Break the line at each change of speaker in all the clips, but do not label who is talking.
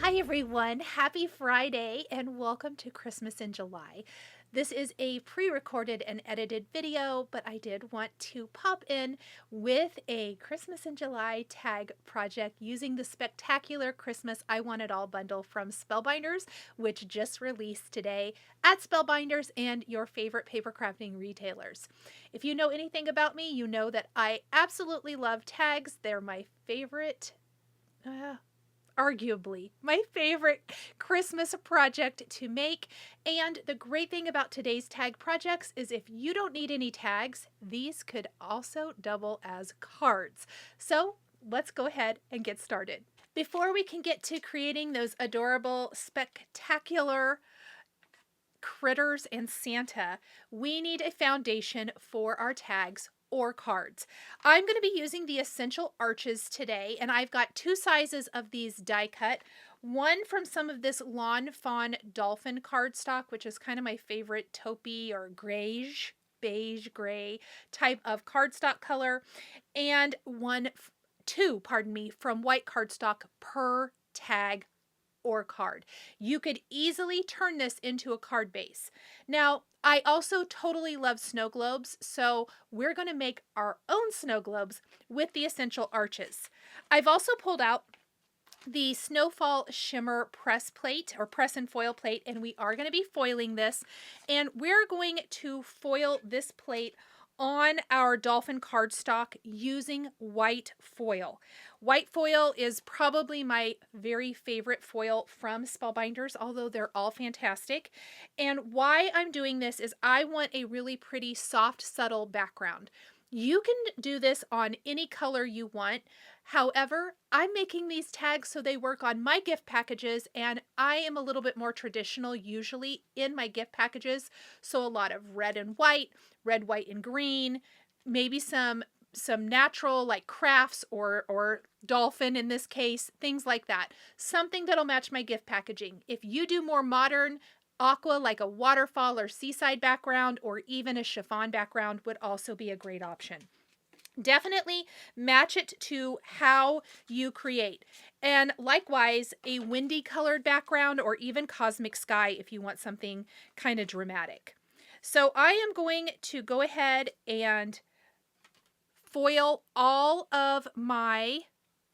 Hi everyone, happy Friday and welcome to Christmas in July. This is a pre-recorded and edited video, but I did want to pop in with a Christmas in July tag project using the spectacular Christmas I Want It All bundle from Spellbinders, which just released today at Spellbinders and your favorite paper crafting retailers. If you know anything about me, you know that I absolutely love tags. They're my favorite arguably my favorite Christmas project to make. And the great thing about today's tag projects is if you don't need any tags, these could also double as cards. So let's go ahead and get started. Before we can get to creating those adorable, spectacular critters and Santa, we need a foundation for our tags or cards. I'm going to be using the Essential Arches today, and I've got two sizes of these die cut. One from some of this Lawn Fawn Dolphin cardstock, which is kind of my favorite taupey or beige gray type of cardstock color, and two from white cardstock per tag or card. You could easily turn this into a card base. Now, I also totally love snow globes, so we're going to make our own snow globes with the Essential Arches. I've also pulled out the Snowfall Shimmer press plate or press and foil plate, and we are going to be foiling this, and we're going to foil this plate on our dolphin cardstock using white foil. White foil is probably my very favorite foil from Spellbinders, although they're all fantastic. And why I'm doing this is I want a really pretty soft, subtle background. You can do this on any color you want. However, I'm making these tags so they work on my gift packages, and I am a little bit more traditional usually in my gift packages. So a lot of red, white, and green, maybe some natural like crafts or dolphin in this case, things like that. Something that'll match my gift packaging. If you do more modern, aqua like a waterfall or seaside background or even a chiffon background would also be a great option. Definitely match it to how you create. And likewise, a windy colored background or even cosmic sky if you want something kind of dramatic. So I am going to go ahead and foil all of my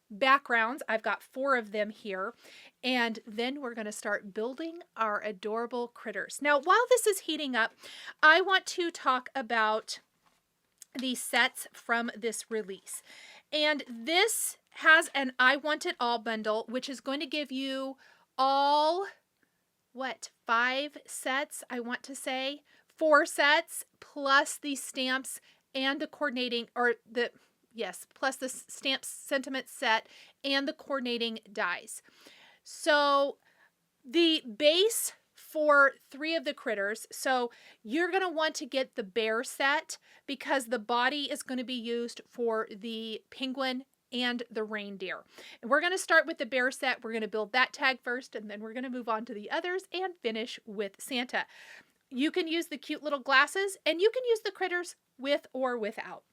backgrounds. I've got 4 of them here. And then we're going to start building our adorable critters. Now, while this is heating up, I want to talk about the sets from this release. And this has an I Want It All bundle, which is going to give you all, 5 sets, I want to say. 4 sets, plus the stamps and the coordinating, plus the stamp sentiment set and the coordinating dies. So the base for 3 of the critters, so you're going to want to get the bear set because the body is going to be used for the penguin and the reindeer. And we're going to start with the bear set. We're going to build that tag first, and then we're going to move on to the others and finish with Santa. You can use the cute little glasses, and you can use the critters with or without.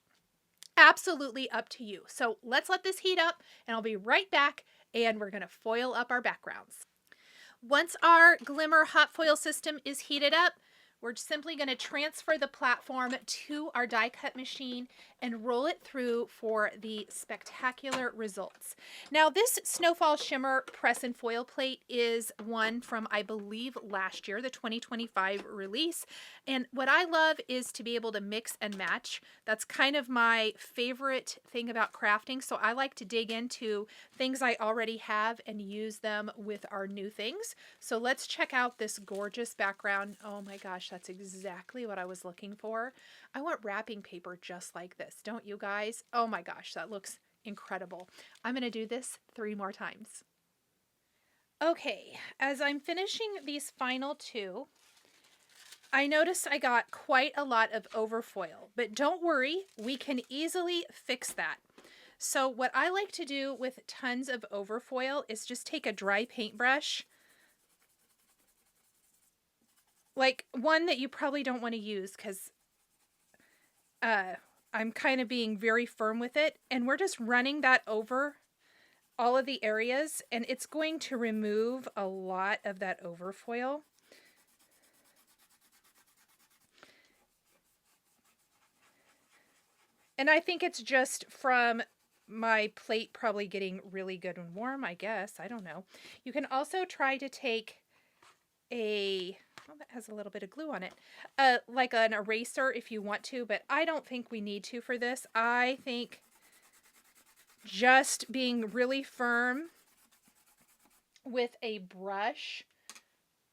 Absolutely up to you. So let's let this heat up, and I'll be right back, and we're going to foil up our backgrounds. Once our Glimmer hot foil system is heated up, we're simply going to transfer the platform to our die cut machine and roll it through for the spectacular results. Now, this Snowfall Shimmer press and foil plate is one from, I believe, last year, the 2025 release. And what I love is to be able to mix and match. That's kind of my favorite thing about crafting. So I like to dig into things I already have and use them with our new things. So let's check out this gorgeous background. Oh my gosh, that's exactly what I was looking for. I want wrapping paper just like this, don't you guys? Oh my gosh, that looks incredible. I'm going to do this 3 more times. Okay, as I'm finishing these final 2, I noticed I got quite a lot of overfoil, but don't worry, we can easily fix that. So what I like to do with tons of overfoil is just take a dry paintbrush, like one that you probably don't want to use because I'm kind of being very firm with it, and we're just running that over all of the areas, and it's going to remove a lot of that overfoil. And I think it's just from my plate probably getting really good and warm, I guess. I don't know. You can also try to take a, oh, that has a little bit of glue on it, like an eraser if you want to, but I don't think we need to for this. I think just being really firm with a brush.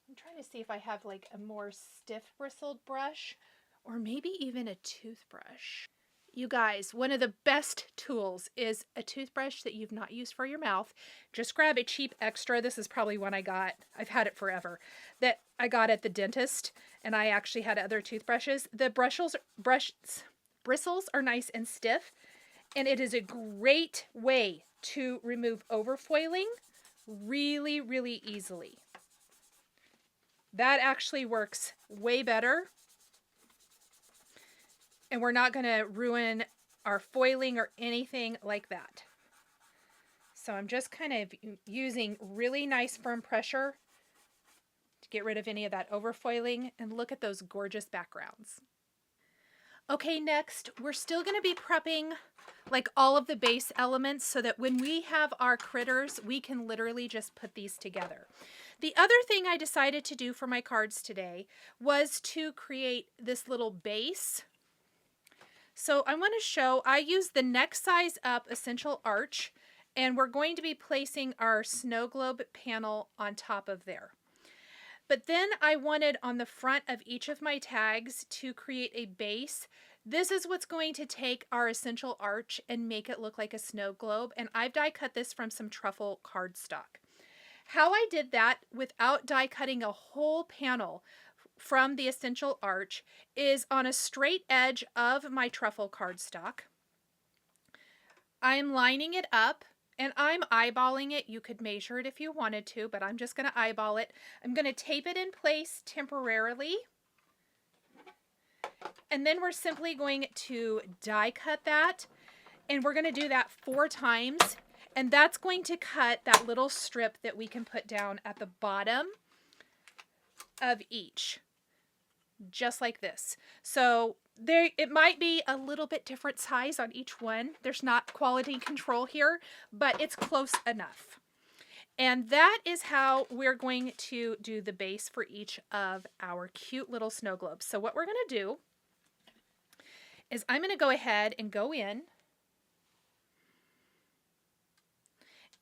I'm trying to see if I have like a more stiff bristled brush or maybe even a toothbrush. You guys, one of the best tools is a toothbrush that you've not used for your mouth. Just grab a cheap extra. This is probably one I got. I've had it forever. That I got at the dentist, and I actually had other toothbrushes. The bristles are nice and stiff, and it is a great way to remove overfoiling really, really easily. That actually works way better. And we're not going to ruin our foiling or anything like that. So I'm just kind of using really nice firm pressure to get rid of any of that overfoiling. And look at those gorgeous backgrounds. Okay, next, we're still going to be prepping like all of the base elements so that when we have our critters, we can literally just put these together. The other thing I decided to do for my cards today was to create this little base. So I want to show, I used the Next Size Up Essential Arch, and we're going to be placing our snow globe panel on top of there. But then I wanted on the front of each of my tags to create a base. This is what's going to take our Essential Arch and make it look like a snow globe, and I've die cut this from some Truffle Cardstock. How I did that without die cutting a whole panel from the Essential Arch is on a straight edge of my Truffle Cardstock. I'm lining it up and I'm eyeballing it. You could measure it if you wanted to, but I'm just going to eyeball it. I'm going to tape it in place temporarily. And then we're simply going to die cut that. And we're going to do that 4 times. And that's going to cut that little strip that we can put down at the bottom of each. Just like this. So there, it might be a little bit different size on each one. There's not quality control here, but it's close enough. And that is how we're going to do the base for each of our cute little snow globes. So what we're going to do is I'm going to go ahead and go in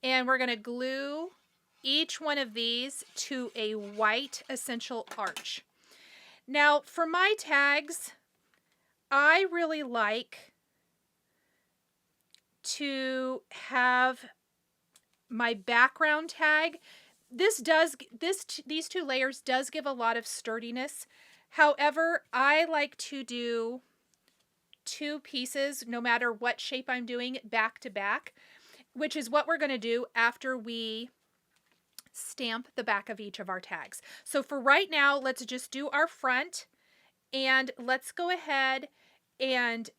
and we're going to glue each one of these to a white Essential Arch. Now, for my tags, I really like to have my background tag. These 2 layers does give a lot of sturdiness. However, I like to do 2 pieces, no matter what shape I'm doing, back to back, which is what we're going to do after we stamp the back of each of our tags. So for right now, let's just do our front, and let's go ahead and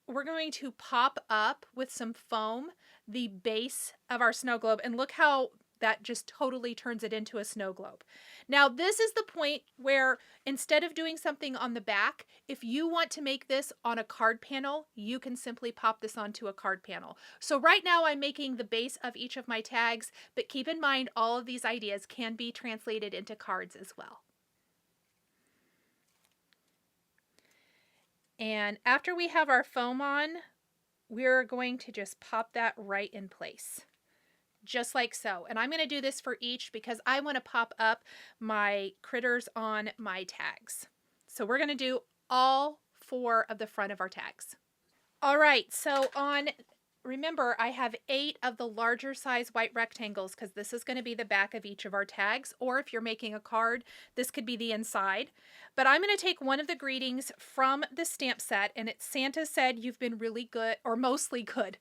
we're going to pop up with some foam the base of our snow globe, and look how that just totally turns it into a snow globe. Now this is the point where instead of doing something on the back, if you want to make this on a card panel, you can simply pop this onto a card panel. So right now I'm making the base of each of my tags, but keep in mind all of these ideas can be translated into cards as well. And after we have our foam on, we're going to just pop that right in place. Just like so. And I'm going to do this for each because I want to pop up my critters on my tags. So we're going to do all 4 of the front of our tags. All right, so remember I have 8 of the larger size white rectangles because this is going to be the back of each of our tags, or if you're making a card, this could be the inside. But I'm going to take one of the greetings from the stamp set, and it's Santa said you've been really good, or mostly good,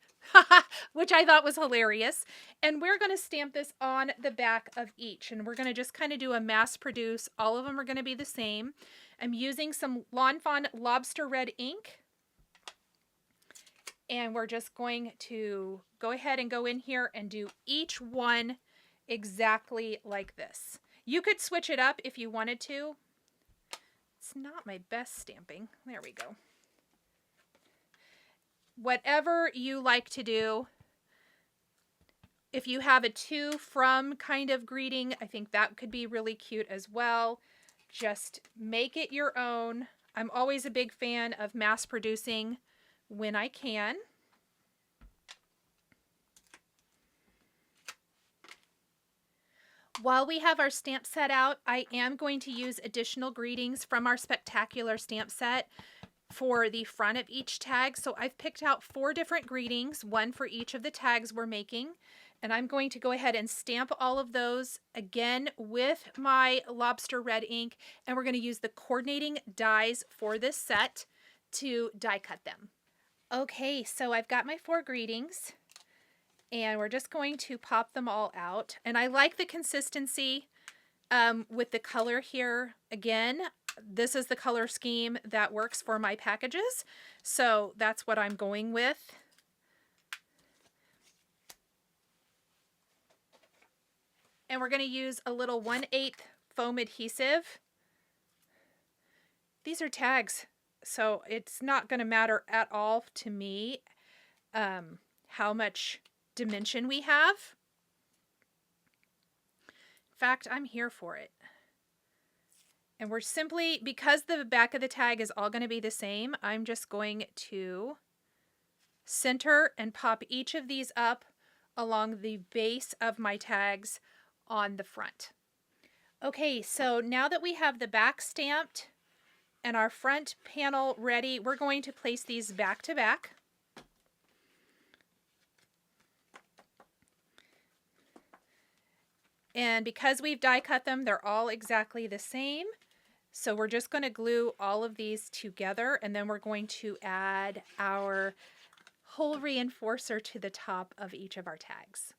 which I thought was hilarious. And we're going to stamp this on the back of each, and we're going to just kind of do a mass produce. All of them are going to be the same. I'm using some Lawn Fawn Lobster Red ink. And we're just going to go ahead and go in here and do each one exactly like this. You could switch it up if you wanted to. It's not my best stamping. There we go. Whatever you like to do. If you have a to from kind of greeting, I think that could be really cute as well. Just make it your own. I'm always a big fan of mass producing when I can. While we have our stamp set out, I am going to use additional greetings from our Spectacular stamp set for the front of each tag. So I've picked out 4 different greetings, one for each of the tags we're making. And I'm going to go ahead and stamp all of those again with my lobster red ink. And we're going to use the coordinating dies for this set to die cut them. Okay, so I've got my 4 greetings. And we're just going to pop them all out. And I like the consistency with the color here. Again, this is the color scheme that works for my packages. So that's what I'm going with. And we're going to use a little 1/8 foam adhesive. These are tags, so it's not going to matter at all to me how much dimension we have. In fact, I'm here for it. And we're simply, because the back of the tag is all going to be the same, I'm just going to center and pop each of these up along the base of my tags on the front. Okay, so now that we have the back stamped and our front panel ready, we're going to place these back to back. And because we've die cut them, they're all exactly the same. So we're just going to glue all of these together, and then we're going to add our hole reinforcer to the top of each of our tags.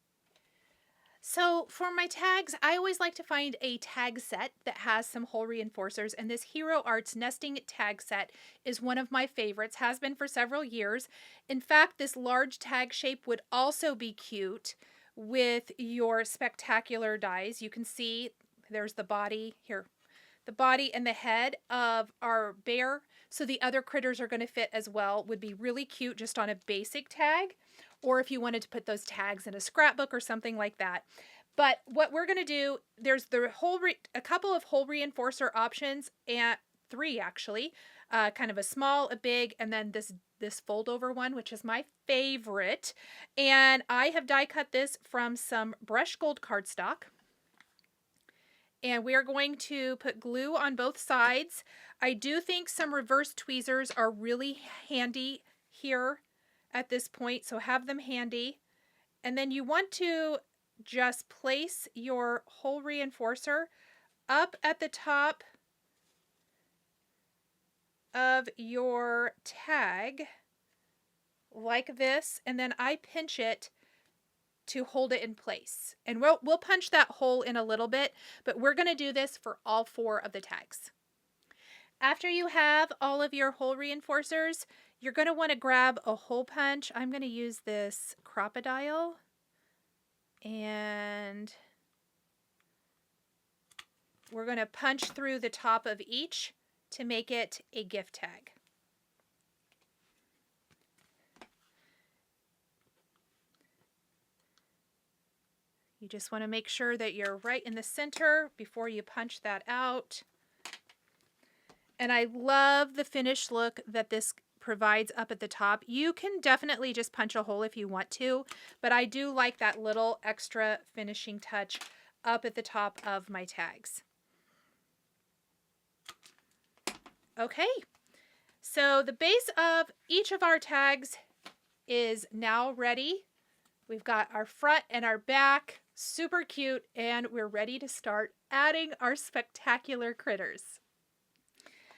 So for my tags, I always like to find a tag set that has some hole reinforcers, and this Hero Arts nesting tag set is one of my favorites, has been for several years. In fact, this large tag shape would also be cute with your Spectacular dies. You can see there's the body here, the body and the head of our bear. So the other critters are going to fit as well. Would be really cute just on a basic tag, or if you wanted to put those tags in a scrapbook or something like that. But what we're going to do, there's the a couple of hole reinforcer options, and 3 actually, kind of a small, a big, and then this fold over one, which is my favorite. And I have die cut this from some brushed gold cardstock. And we are going to put glue on both sides. I do think some reverse tweezers are really handy here at this point, so have them handy. And then you want to just place your hole reinforcer up at the top of your tag like this, and then I pinch it to hold it in place. And we'll punch that hole in a little bit, but we're going to do this for all 4 of the tags. After you have all of your hole reinforcers, you're going to want to grab a hole punch. I'm going to use this Crocodile, and we're going to punch through the top of each to make it a gift tag. You just want to make sure that you're right in the center before you punch that out. And I love the finished look that this provides up at the top. You can definitely just punch a hole if you want to, but I do like that little extra finishing touch up at the top of my tags. Okay, so the base of each of our tags is now ready. We've got our front and our back, super cute, and we're ready to start adding our spectacular critters.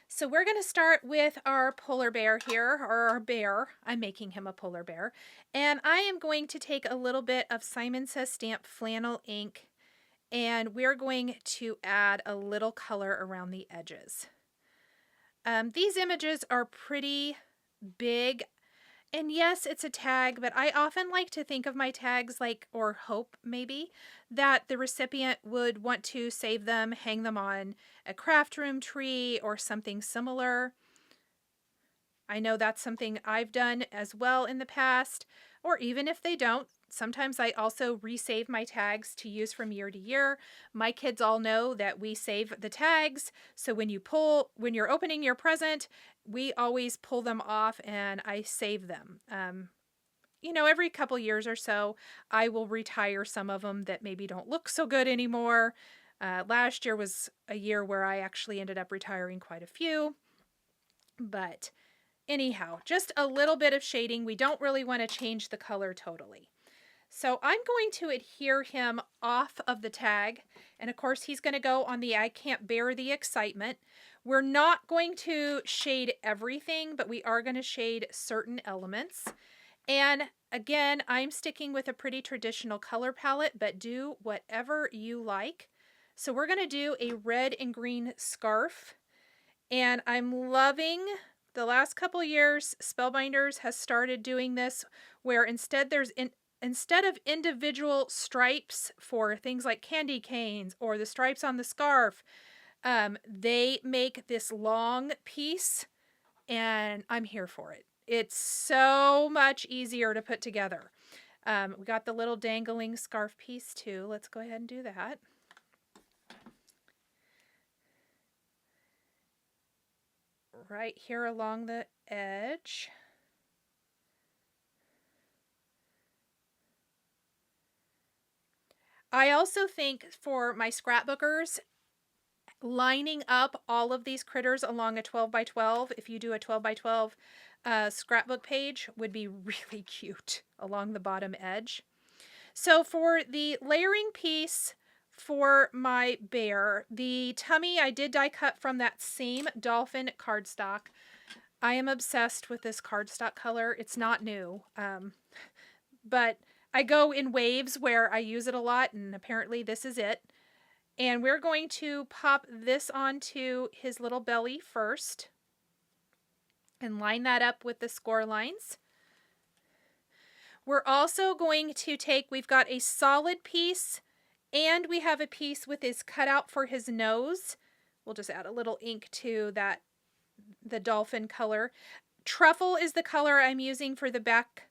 So we're going to start with our polar bear here, or our bear. I'm making him a polar bear. And I am going to take a little bit of Simon Says Stamp flannel ink, and we're going to add a little color around the edges. These images are pretty big, And yes, it's a tag, but I often like to think of my tags like, or hope maybe, that the recipient would want to save them, hang them on a craft room tree or something similar. I know that's something I've done as well in the past, or even if they don't, sometimes I also resave my tags to use from year to year. My kids all know that we save the tags, so when you're opening your present, we always pull them off and I save them. You know, every couple years or so, I will retire some of them that maybe don't look so good anymore. Last year was a year where I actually ended up retiring quite a few, but anyhow, just a little bit of shading. We don't really want to change the color totally. So I'm going to adhere him off of the tag. And of course, he's going to go on the I Can't Bear the Excitement. We're not going to shade everything, but we are going to shade certain elements. And again, I'm sticking with a pretty traditional color palette, but do whatever you like. So we're going to do a red and green scarf. And I'm loving the last couple years, Spellbinders has started doing this where instead of individual stripes for things like candy canes or the stripes on the scarf, they make this long piece, and I'm here for it. It's so much easier to put together. We got the little dangling scarf piece too. Let's go ahead and do that. Right here along the edge. I also think for my scrapbookers, lining up all of these critters along a 12 by 12, if you do a 12 by 12 scrapbook page, would be really cute along the bottom edge. So for the layering piece for my bear, the tummy I did die cut from that same dolphin cardstock. I am obsessed with this cardstock color. It's not new, but I go in waves where I use it a lot, and apparently this is it. And we're going to pop this onto his little belly first and line that up with the score lines. We're also going to take, we've got a solid piece and we have a piece with his cutout for his nose. We'll just add a little ink to that, the dolphin color. Truffle is the color I'm using for the backer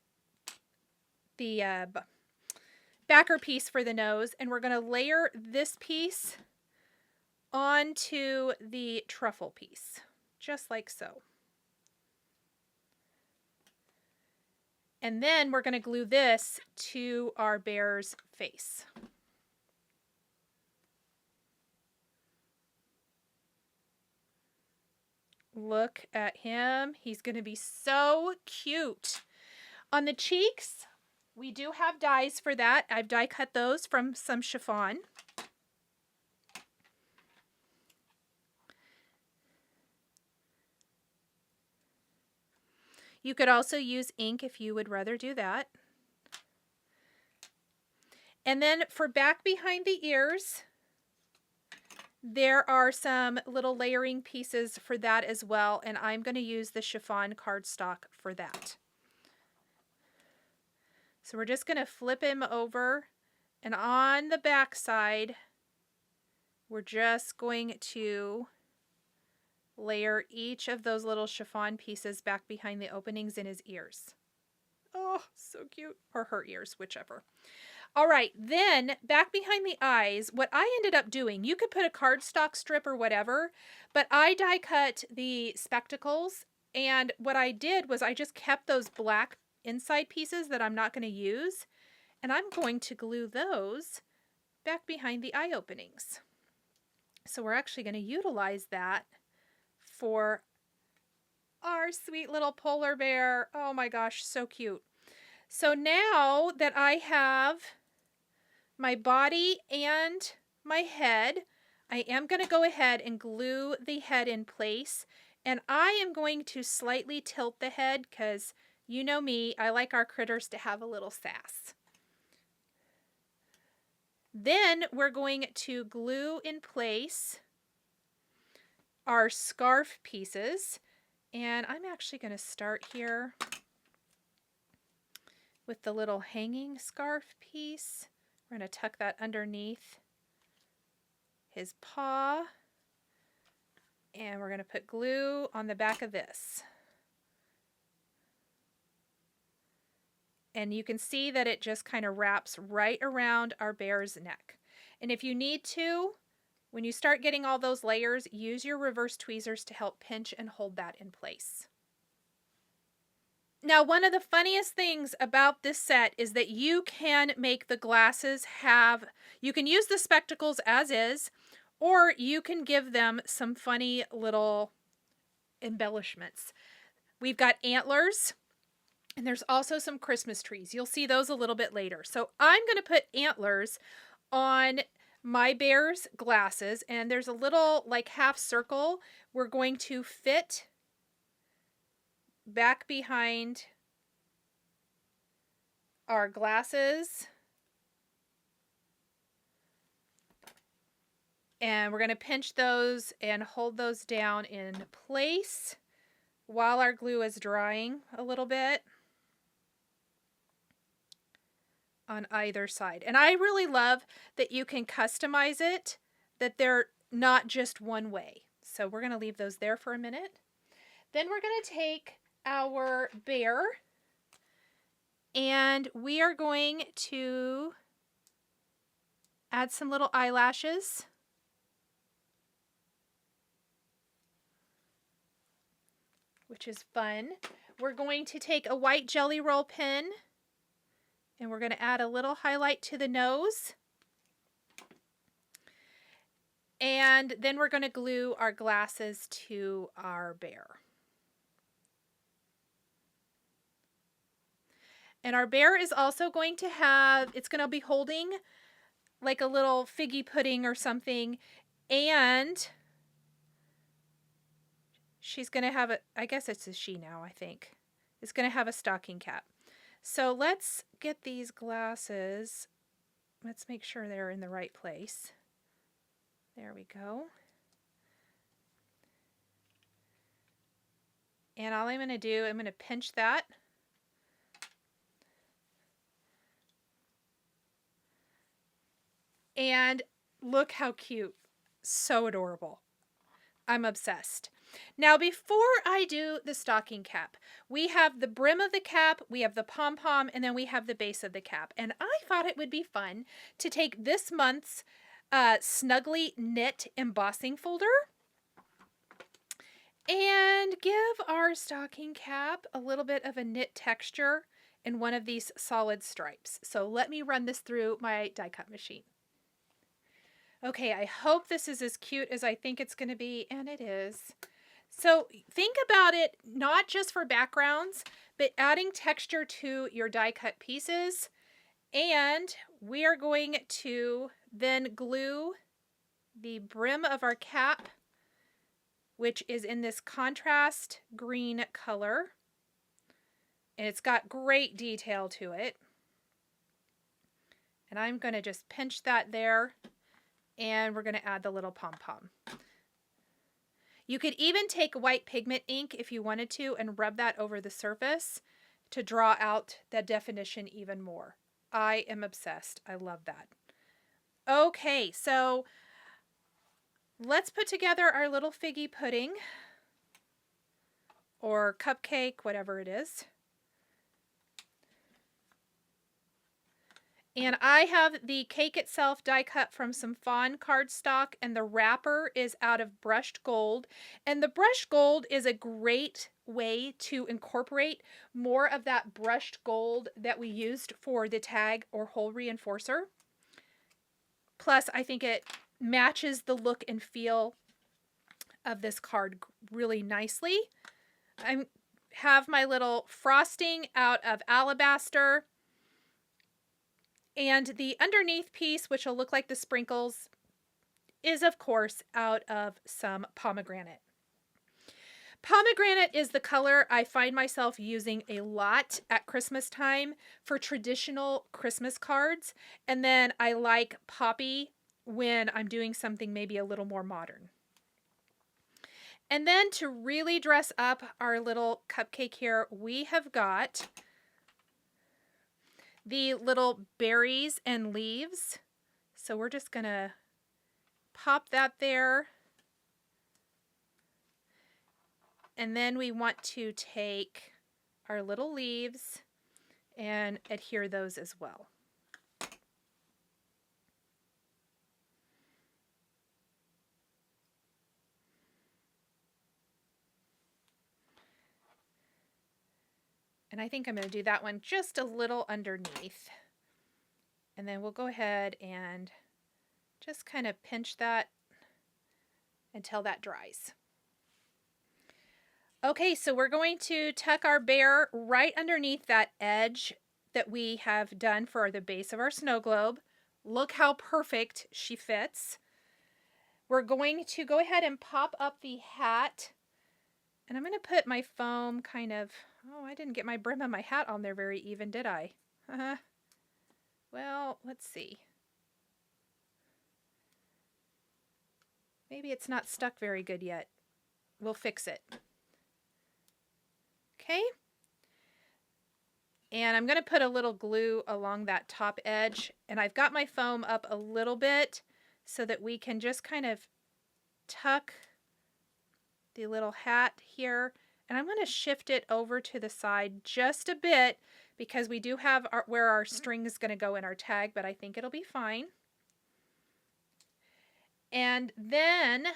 piece for the nose, and we're going to layer this piece onto the truffle piece, just like so. And then we're going to glue this to our bear's face. Look at him. He's going to be so cute. On the cheeks, we do have dies for that. I've die cut those from some chiffon. You could also use ink if you would rather do that. And then for back behind the ears, there are some little layering pieces for that as well, and I'm going to use the Chiffon Cardstock for that. So we're just going to flip him over, and on the back side, we're just going to layer each of those little chiffon pieces back behind the openings in his ears. Oh, so cute. Or her ears, whichever. All right, then back behind the eyes, what I ended up doing, you could put a cardstock strip or whatever, but I die cut the spectacles, and what I did was I just kept those black inside pieces that I'm not going to use, and I'm going to glue those back behind the eye openings. So we're actually going to utilize that for our sweet little polar bear. Oh my gosh, so cute. So now that I have my body and my head, I am going to go ahead and glue the head in place. And I am going to slightly tilt the head because you know me, I like our critters to have a little sass. Then we're going to glue in place our scarf pieces. And I'm actually going to start here with the little hanging scarf piece. We're going to tuck that underneath his paw. And we're going to put glue on the back of this. And you can see that it just kind of wraps right around our bear's neck. And if you need to, when you start getting all those layers, use your reverse tweezers to help pinch and hold that in place. Now, one of the funniest things about this set is that you can make the glasses you can use the spectacles as is, or you can give them some funny little embellishments. We've got antlers. And there's also some Christmas trees. You'll see those a little bit later. So I'm going to put antlers on my bear's glasses. And there's a little like half circle we're going to fit back behind our glasses. And we're going to pinch those and hold those down in place while our glue is drying a little bit on either side. And I really love that you can customize it, that they're not just one way. So we're going to leave those there for a minute. Then we're going to take our bear and we are going to add some little eyelashes. Which is fun. We're going to take a white Jelly Roll pen and we're going to add a little highlight to the nose. And then we're going to glue our glasses to our bear. And our bear is also going to it's going to be holding like a little figgy pudding or something. And she's going to have I guess it's a she now, I think. It's going to have a stocking cap. So let's get these glasses. Let's make sure they're in the right place. There we go. And all I'm going to do, I'm going to pinch that. And look how cute. So adorable. I'm obsessed. Now, before I do the stocking cap, we have the brim of the cap, we have the pom-pom, and then we have the base of the cap. And I thought it would be fun to take this month's Snuggly Knit embossing folder and give our stocking cap a little bit of a knit texture in one of these solid stripes. So let me run this through my die cut machine. Okay, I hope this is as cute as I think it's going to be, and it is. So think about it not just for backgrounds, but adding texture to your die cut pieces. And we are going to then glue the brim of our cap, which is in this contrast green color. And it's got great detail to it. And I'm going to just pinch that there. And we're going to add the little pom-pom. You could even take white pigment ink if you wanted to and rub that over the surface to draw out the definition even more. I am obsessed. I love that. Okay, so let's put together our little figgy pudding or cupcake, whatever it is. And I have the cake itself die cut from some Fawn Cardstock, and the wrapper is out of brushed gold. And the brushed gold is a great way to incorporate more of that brushed gold that we used for the tag or hole reinforcer. Plus, I think it matches the look and feel of this card really nicely. I have my little frosting out of alabaster. And the underneath piece, which will look like the sprinkles, is of course out of some pomegranate. Pomegranate is the color I find myself using a lot at Christmas time for traditional Christmas cards. And then I like poppy when I'm doing something maybe a little more modern. And then to really dress up our little cupcake here, we have got the little berries and leaves. So we're just going to pop that there. And then we want to take our little leaves and adhere those as well. And I think I'm going to do that one just a little underneath. And then we'll go ahead and just kind of pinch that until that dries. Okay, so we're going to tuck our bear right underneath that edge that we have done for the base of our snow globe. Look how perfect she fits. We're going to go ahead and pop up the hat. And I'm going to put my foam kind of... Oh, I didn't get my brim of my hat on there very even, did I? Well, let's see. Maybe it's not stuck very good yet. We'll fix it. Okay. And I'm going to put a little glue along that top edge. And I've got my foam up a little bit so that we can just kind of tuck the little hat here. And I'm going to shift it over to the side just a bit because we do have where our string is going to go in our tag, but I think it'll be fine. And then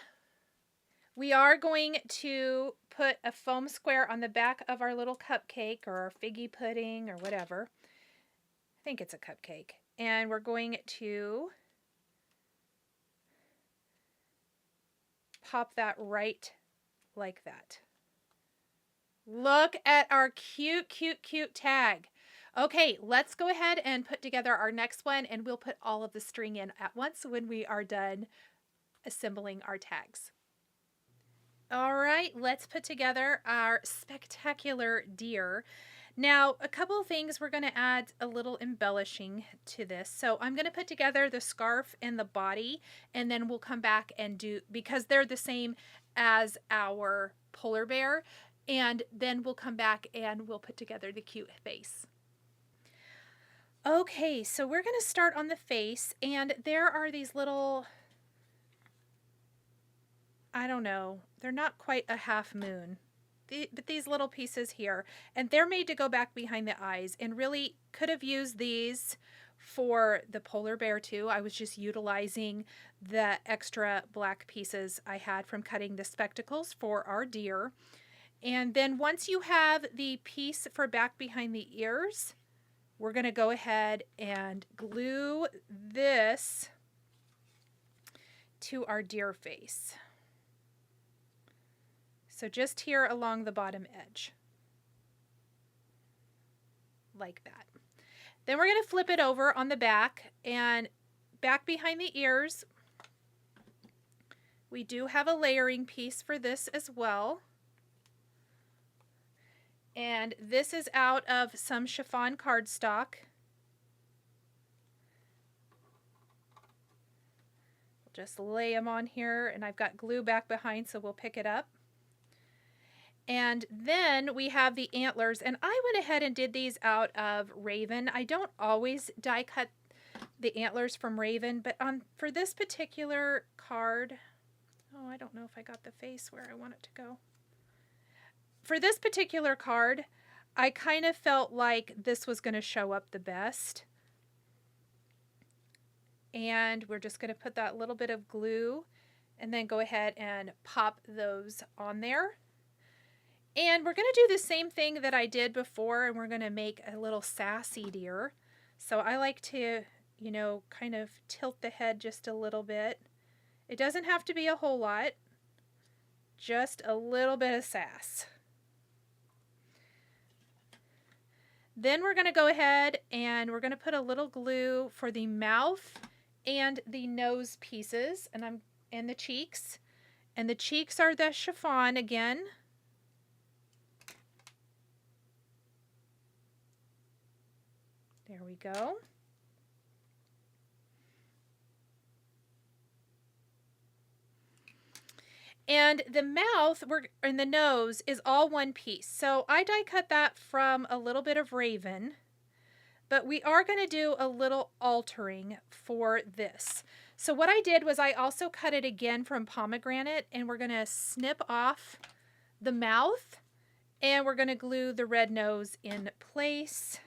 we are going to put a foam square on the back of our little cupcake or our figgy pudding or whatever. I think it's a cupcake. And we're going to pop that right like that. Look at our cute, cute, cute tag. Okay, let's go ahead and put together our next one, and we'll put all of the string in at once when we are done assembling our tags. All right, let's put together our spectacular deer. Now, a couple of things, we're going to add a little embellishing to this. So I'm going to put together the scarf and the body, and then we'll come back and do, because they're the same as our polar bear, and then we'll come back and we'll put together the cute face. Okay, so we're going to start on the face, and there are these little, I don't know, they're not quite a half moon, but these little pieces here, and they're made to go back behind the eyes, and really could have used these for the polar bear too. I was just utilizing the extra black pieces I had from cutting the spectacles for our deer. And then once you have the piece for back behind the ears, we're going to go ahead and glue this to our deer face. So just here along the bottom edge, like that. Then we're going to flip it over on the back, and back behind the ears, we do have a layering piece for this as well. And this is out of some Chiffon Cardstock. We'll just lay them on here, and I've got glue back behind, so we'll pick it up. And then we have the antlers, and I went ahead and did these out of Raven. I don't always die cut the antlers from Raven, but for this particular card, oh, I don't know if I got the face where I want it to go. For this particular card, I kind of felt like this was going to show up the best. And we're just going to put that little bit of glue and then go ahead and pop those on there. And we're going to do the same thing that I did before, and we're going to make a little sassy deer. So I like to, you know, kind of tilt the head just a little bit. It doesn't have to be a whole lot, just a little bit of sass. Then we're going to go ahead and we're going to put a little glue for the mouth and the nose pieces, and the cheeks. And the cheeks are the chiffon again. There we go. And the mouth and the nose is all one piece. So I die cut that from a little bit of Raven. but we are going to do a little altering for this. So what I did was I also cut it again from pomegranate, and we're going to snip off the mouth, and we're going to glue the red nose in place.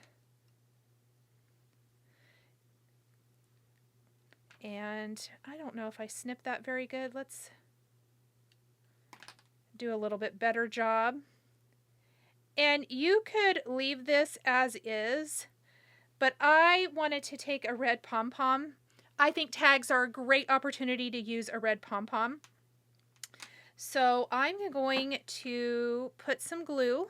And I don't know if I snipped that very good. Let's do a little bit better job. And you could leave this as is, but I wanted to take a red pom-pom. I think tags are a great opportunity to use a red pom-pom. So I'm going to put some glue,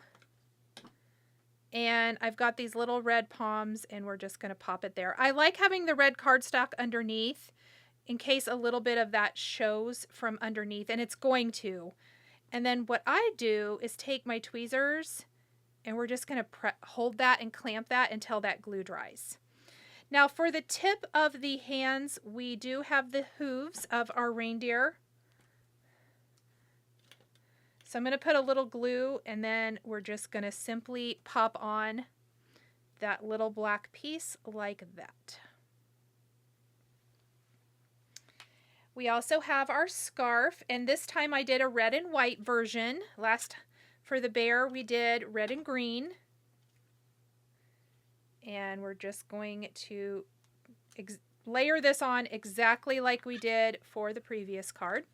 and I've got these little red poms, and we're just going to pop it there. I like having the red cardstock underneath in case a little bit of that shows from underneath, and it's going to. And then what I do is take my tweezers, and we're just going to hold that and clamp that until that glue dries. Now for the tip of the hands, we do have the hooves of our reindeer. So I'm going to put a little glue, and then we're just going to simply pop on that little black piece like that. We also have our scarf, and this time I did a red and white version. For the bear, we did red and green. And we're just going to layer this on exactly like we did for the previous card.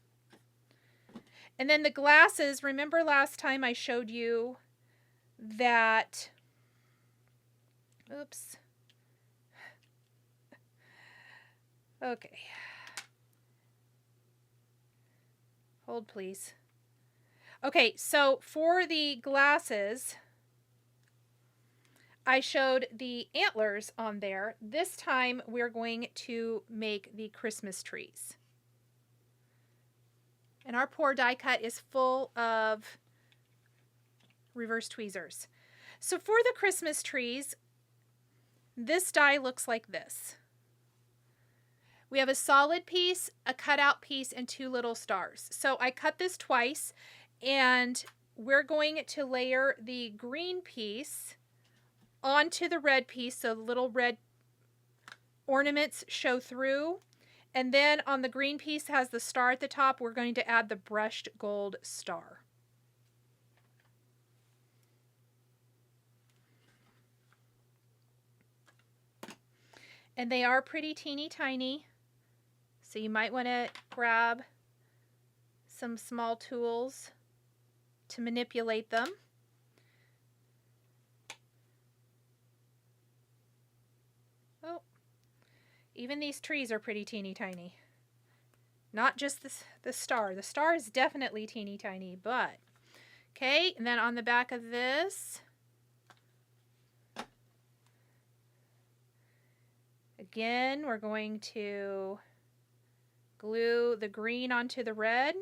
And then the glasses, remember last time I showed you that, oops. Okay. Hold please. Okay, so for the glasses, I showed the antlers on there. This time we're going to make the Christmas trees. And our poor die cut is full of reverse tweezers. So for the Christmas trees, this die looks like this. We have a solid piece, a cutout piece, and two little stars. So I cut this twice, and we're going to layer the green piece onto the red piece so the little red ornaments show through. And then on the green piece has the star at the top, we're going to add the brushed gold star. And they are pretty teeny tiny, so you might want to grab some small tools to manipulate them. Oh, even these trees are pretty teeny tiny. Not just the star. The star is definitely teeny tiny, but okay. And then on the back of this, again, we're going to glue the green onto the red.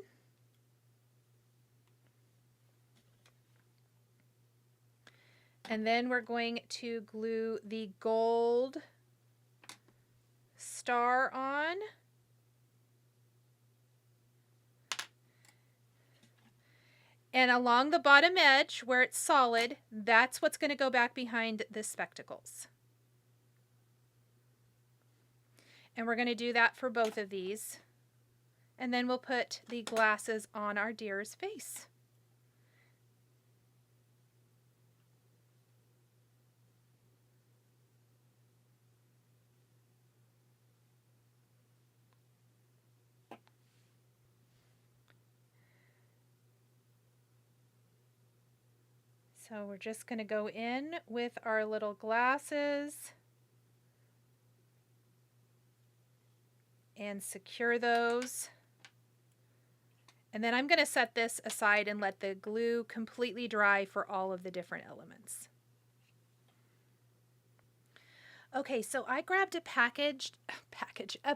And then we're going to glue the gold star on. And along the bottom edge where it's solid, that's what's going to go back behind the spectacles. And we're going to do that for both of these. And then we'll put the glasses on our deer's face. So we're just going to go in with our little glasses and secure those. And then I'm going to set this aside and let the glue completely dry for all of the different elements. Okay, so I grabbed a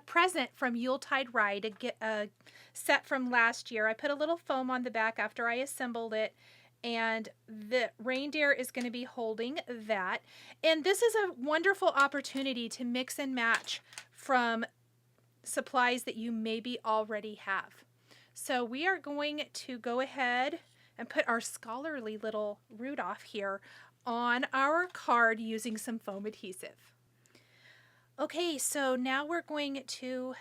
present from Yuletide Ride, a set from last year. I put a little foam on the back after I assembled it, and the reindeer is going to be holding that. And this is a wonderful opportunity to mix and match from supplies that you maybe already have. So we are going to go ahead and put our scholarly little Rudolph here on our card using some foam adhesive. Okay, so now we're going to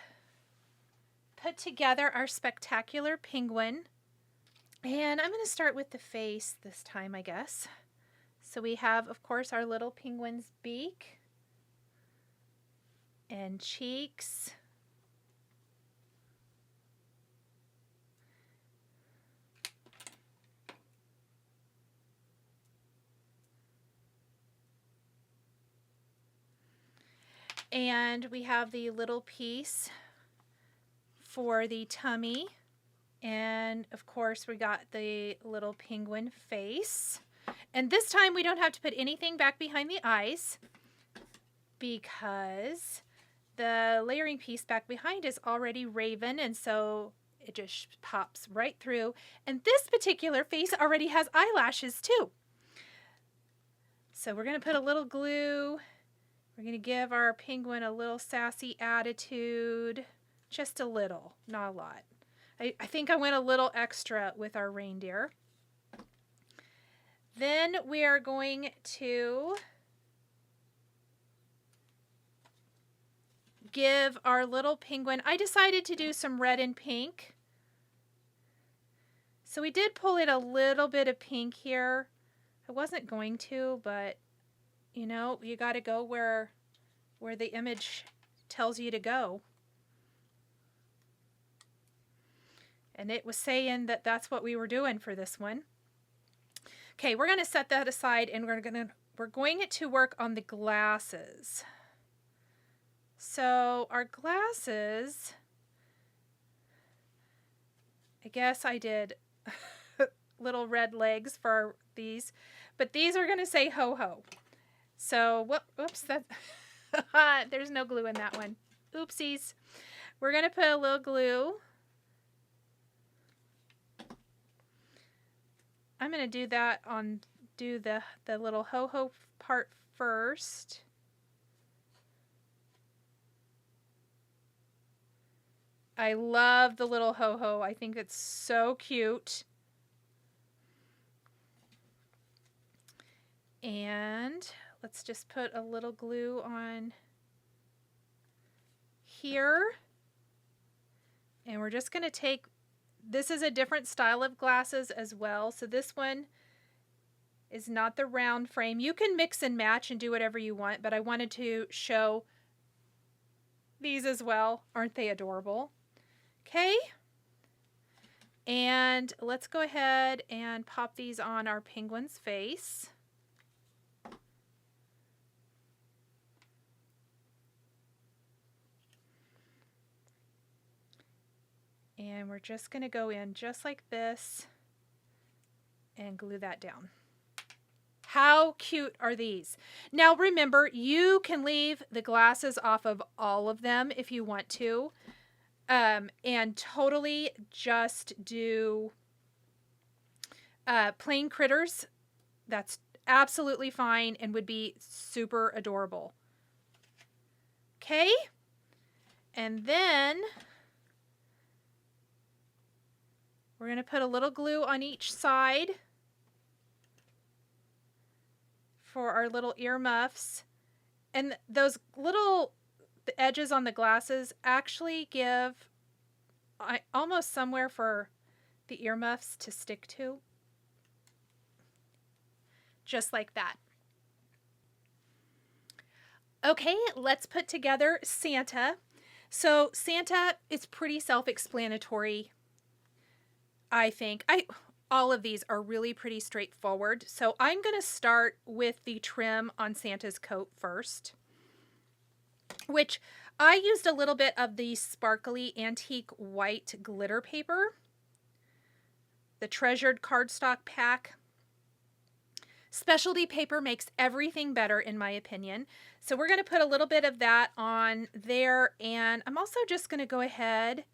put together our spectacular penguin. And I'm going to start with the face this time, I guess. So we have, of course, our little penguin's beak and cheeks. And we have the little piece for the tummy. And of course, we got the little penguin face. And this time we don't have to put anything back behind the eyes because the layering piece back behind is already raven, and so it just pops right through. And this particular face already has eyelashes too. So we're going to put a little glue. We're going to give our penguin a little sassy attitude. Just a little, not a lot. I think I went a little extra with our reindeer. Then we are going to give our little penguin, I decided to do some red and pink. So we did pull in a little bit of pink here. I wasn't going to, but you know, you got to go where the image tells you to go. And it was saying that that's what we were doing for this one. Okay, we're going to set that aside, and we're going to work on the glasses. So our glasses, I guess I did little red legs for these, but these are going to say ho ho. So whoops, that there's no glue in that one. Oopsies. We're going to put a little glue. I'm going to do the little ho-ho part first. I love the little ho-ho. I think it's so cute. And let's just put a little glue on here. And we're just going to take, this is a different style of glasses as well. So this one is not the round frame. You can mix and match and do whatever you want, but I wanted to show these as well. Aren't they adorable? Okay. And let's go ahead and pop these on our penguin's face. And we're just going to go in just like this and glue that down. How cute are these? Now remember, you can leave the glasses off of all of them if you want to. And totally just do plain critters. That's absolutely fine and would be super adorable. Okay? And then we're going to put a little glue on each side for our little earmuffs. And those little edges on the glasses actually give almost somewhere for the earmuffs to stick to. Just like that. Okay, let's put together Santa. So Santa is pretty self-explanatory, I think. All of these are really pretty straightforward. So I'm going to start with the trim on Santa's coat first, which I used a little bit of the sparkly antique white glitter paper, the Treasured Cardstock pack. Specialty paper makes everything better, in my opinion. So we're going to put a little bit of that on there, and I'm also just going to go ahead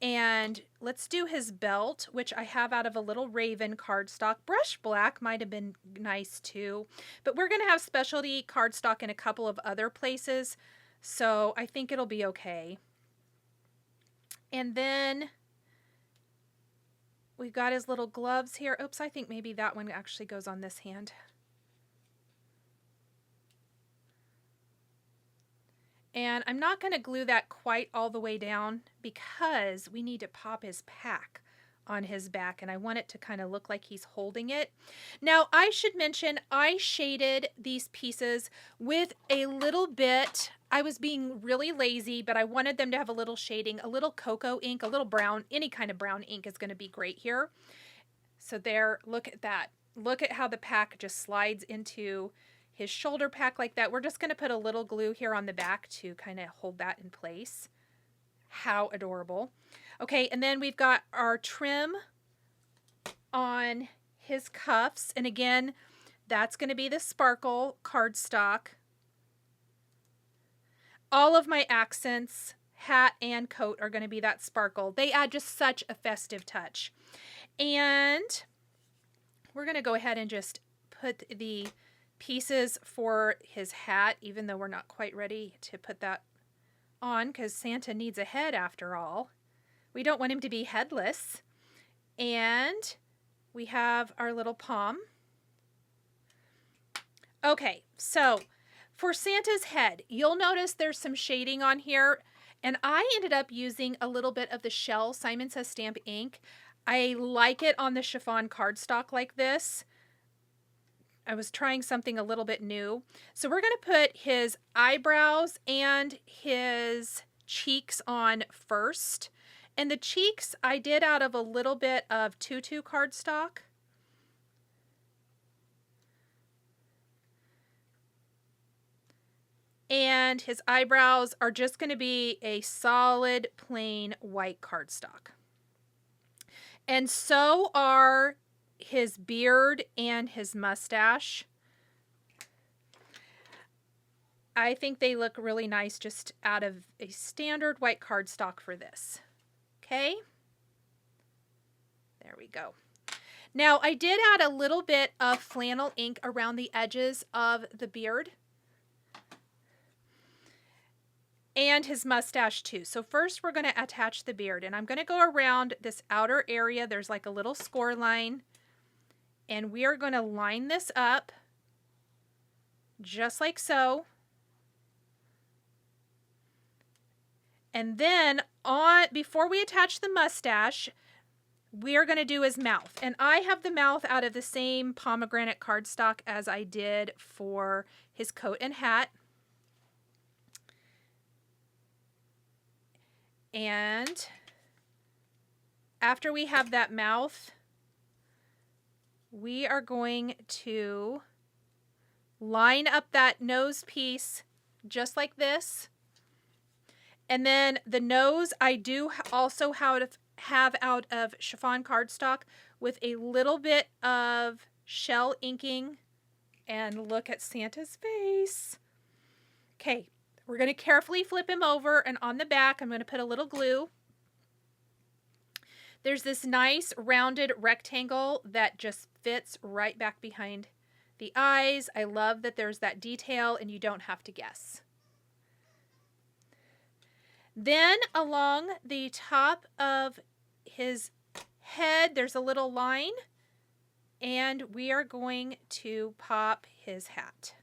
and let's do his belt, which I have out of a little Raven cardstock. Brush black might have been nice too, but we're going to have specialty cardstock in a couple of other places, so I think it'll be okay. And then we've got his little gloves here. Oops, I think maybe that one actually goes on this hand. And I'm not going to glue that quite all the way down because we need to pop his pack on his back, and I want it to kind of look like he's holding it. Now, I should mention I shaded these pieces with a little bit. I was being really lazy, but I wanted them to have a little shading, a little cocoa ink, a little brown. Any kind of brown ink is going to be great here. So there, look at that. Look at how the pack just slides into his shoulder pack like that. We're just going to put a little glue here on the back to kind of hold that in place. How adorable. Okay, and then we've got our trim on his cuffs. And again, that's going to be the sparkle cardstock. All of my accents, hat and coat, are going to be that sparkle. They add just such a festive touch. And we're going to go ahead and just put the pieces for his hat, even though we're not quite ready to put that on because Santa needs a head after all. We don't want him to be headless. And we have our little pom. Okay, so for Santa's head, you'll notice there's some shading on here, and I ended up using a little bit of the Shell Simon Says Stamp ink. I like it on the chiffon cardstock like this. I was trying something a little bit new. So we're going to put his eyebrows and his cheeks on first. And the cheeks I did out of a little bit of Tutu Cardstock. And his eyebrows are just going to be a solid plain white cardstock. And so are his beard and his mustache. I think they look really nice just out of a standard white cardstock for this. Okay, there we go. Now I did add a little bit of flannel ink around the edges of the beard and his mustache too. So first we're going to attach the beard, and I'm going to go around this outer area. There's like a little score line, and we are going to line this up just like so. And then before we attach the mustache, we are going to do his mouth. And I have the mouth out of the same pomegranate cardstock as I did for his coat and hat. And after we have that mouth, we are going to line up that nose piece just like this. And then the nose I do also have out of chiffon cardstock with a little bit of shell inking. And look at Santa's face. Okay, we're going to carefully flip him over, and on the back I'm going to put a little glue. There's this nice rounded rectangle that just fits right back behind the eyes. I love that there's that detail and you don't have to guess. Then along the top of his head, there's a little line, and we are going to pop his hat.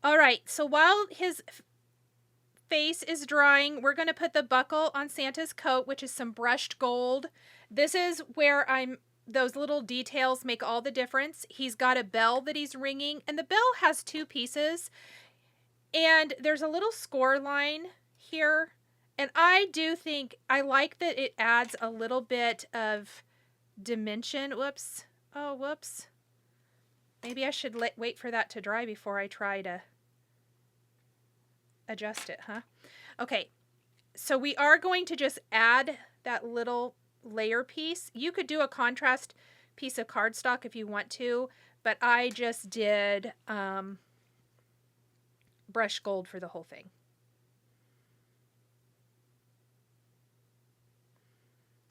All right, so while his face is drying, we're going to put the buckle on Santa's coat, which is some brushed gold. This is where those little details make all the difference. He's got a bell that he's ringing, and the bell has two pieces, and there's a little score line here, and I do think I like that it adds a little bit of dimension. Whoops. Oh, whoops. Maybe I should wait for that to dry before I try to adjust it, huh? Okay, so we are going to just add that little layer piece. You could do a contrast piece of cardstock if you want to, but I just did brush gold for the whole thing.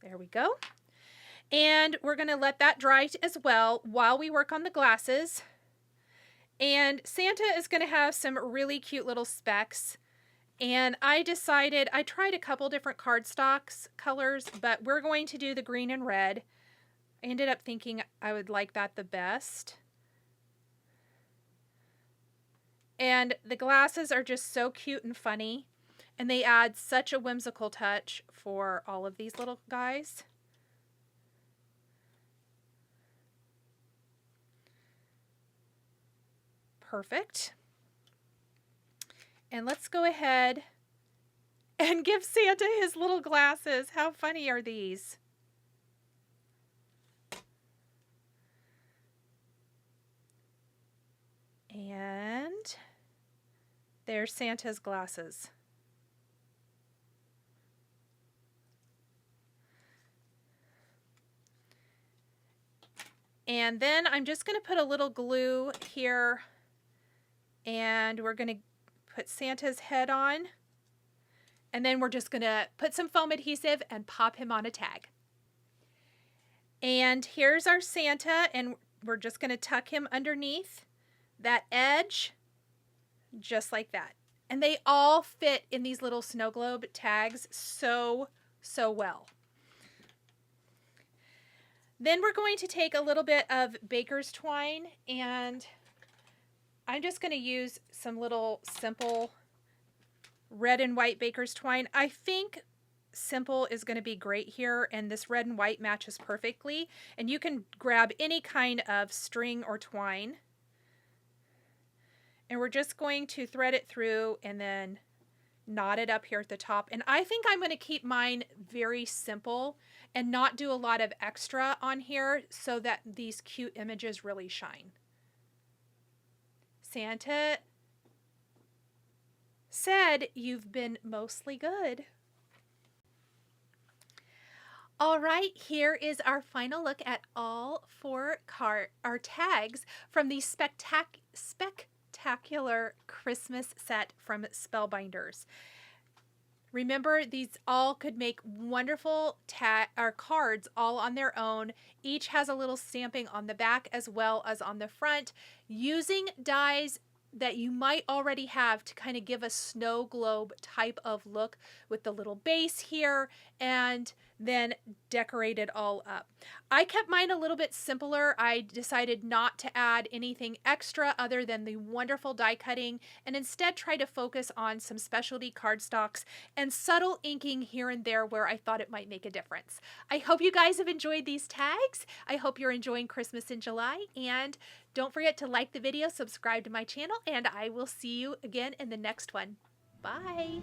There we go. And we're going to let that dry as well while we work on the glasses. And Santa is going to have some really cute little specks. And I tried a couple different cardstocks colors, but we're going to do the green and red. I ended up thinking I would like that the best. And the glasses are just so cute and funny. And they add such a whimsical touch for all of these little guys. Perfect. And let's go ahead and give Santa his little glasses. How funny are these? And there's Santa's glasses. And then I'm just going to put a little glue here, and we're going to put Santa's head on. And then we're just going to put some foam adhesive and pop him on a tag. And here's our Santa, and we're just going to tuck him underneath that edge, just like that. And they all fit in these little snow globe tags so well. Then we're going to take a little bit of baker's twine, and I'm just going to use some little simple red and white baker's twine. I think simple is going to be great here, and this red and white matches perfectly. And you can grab any kind of string or twine. And we're just going to thread it through and then knot it up here at the top. And I think I'm going to keep mine very simple and not do a lot of extra on here so that these cute images really shine. Santa said you've been mostly good. All right, here is our final look at all four our tags from the spectacular Christmas set from Spellbinders. Remember, these all could make wonderful cards all on their own. Each has a little stamping on the back as well as on the front, using dies that you might already have to kind of give a snow globe type of look with the little base here, and then decorate it all up. I kept mine a little bit simpler. I decided not to add anything extra other than the wonderful die cutting, and instead try to focus on some specialty cardstocks and subtle inking here and there where I thought it might make a difference. I hope you guys have enjoyed these tags. I hope you're enjoying Christmas in July, and don't forget to like the video, subscribe to my channel, and I will see you again in the next one. Bye!